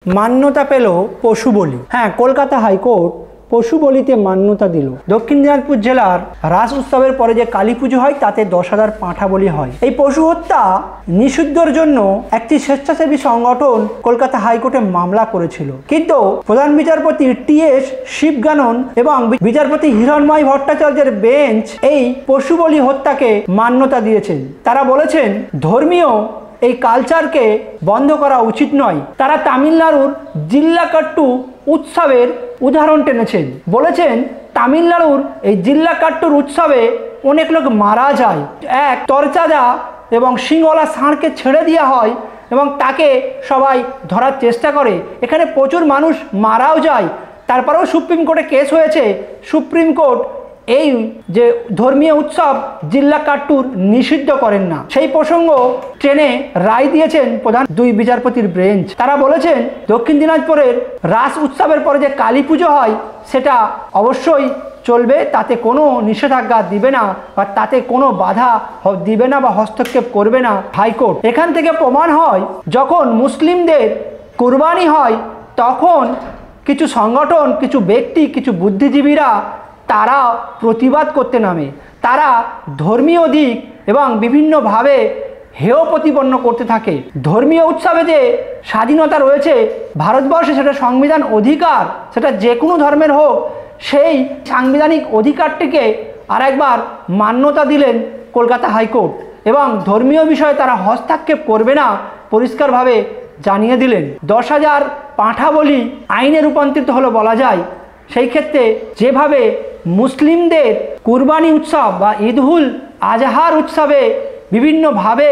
मान्यता पेल पशु बलि। हाँ, कलकाता हाईकोर्ट पशु बलिते मान्यता दिल। दक्षिण दिनाजपुर जिलार रास उत्सवेर परे जे काली पुजो हय ताते 10,000 पाठा बलि हय। এই পশু হত্যা নিষিদ্ধের জন্য একটি স্বেচ্ছাসেবী সংগঠন কলকাতা হাইকোর্টে মামলা করেছিল, কিন্তু প্রধান বিচারপতি টি.এস. শিবগানন এবং বিচারপতি হিরণময় ভট্টাচার্যের বেঞ্চ এই পশু বলি হত্যাকে মান্যতা দিয়েছেন। তারা বলেছেন ধর্মীয় এই কালচারকে বন্ধ করা উচিত নয়। তারা তামিলনাড়ুর জিল্লাকাট্টু উৎসবের উদাহরণ টেনেছেন, বলেছেন তামিলনাড়ুর এই জিল্লাকাট্টুর উৎসবে অনেক লোক মারা যায়। এক তরচাদা এবং শিংওয়ালা ষাঁড়কে ছেড়ে দেওয়া হয় এবং তাকে সবাই ধরার চেষ্টা করে। এখানে প্রচুর মানুষ মারাও যায়। তারপরেও সুপ্রিম কোর্টে কেস হয়েছে। সুপ্রিম কোর্ট এই যে ধর্মীয় উৎসব জিল্লাকাট্টুর নিষিদ্ধ করেন না, সেই প্রসঙ্গ ট্রেনে রায় দিয়েছেন প্রধান দুই বিচারপতির বেঞ্চ। তারা বলেছেন দক্ষিণ দিনাজপুরের রাস উৎসবের পরে যে কালী পুজো হয় সেটা অবশ্যই চলবে, তাতে কোনো নিষেধাজ্ঞা দিবে না বা তাতে কোনো বাধা দিবে না বা হস্তক্ষেপ করবে না হাইকোর্ট। এখান থেকে প্রমাণ হয় যখন মুসলিমদের কুরবানি হয় তখন কিছু সংগঠন, কিছু ব্যক্তি, কিছু বুদ্ধিজীবীরা তারা প্রতিবাদ করতে নামে। তারা ধর্মীয় দিক এবং বিভিন্নভাবে হেয় প্রতিপন্ন করতে থাকে। ধর্মীয় উৎসবে যে স্বাধীনতা রয়েছে ভারতবর্ষে, সেটা সংবিধান অধিকার, সেটা যে কোনো ধর্মের হোক, সেই সাংবিধানিক অধিকারটিকে আরেকবার মান্যতা দিলেন কলকাতা হাইকোর্ট এবং ধর্মীয় বিষয়ে তারা হস্তক্ষেপ করবে না পরিষ্কারভাবে জানিয়ে দিলেন। 10,000 পাঁঠা বলি আইনে রূপান্তরিত হলো বলা যায়। সেই ক্ষেত্রে যেভাবে মুসলিমদের কুরবানি উৎসব বা ঈদ-উল আজহার উৎসবে বিভিন্নভাবে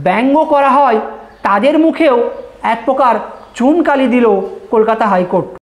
ব্যঙ্গ করা হয়, তাদের মুখেও এক প্রকার চুনকালি দিল কলকাতা হাইকোর্ট।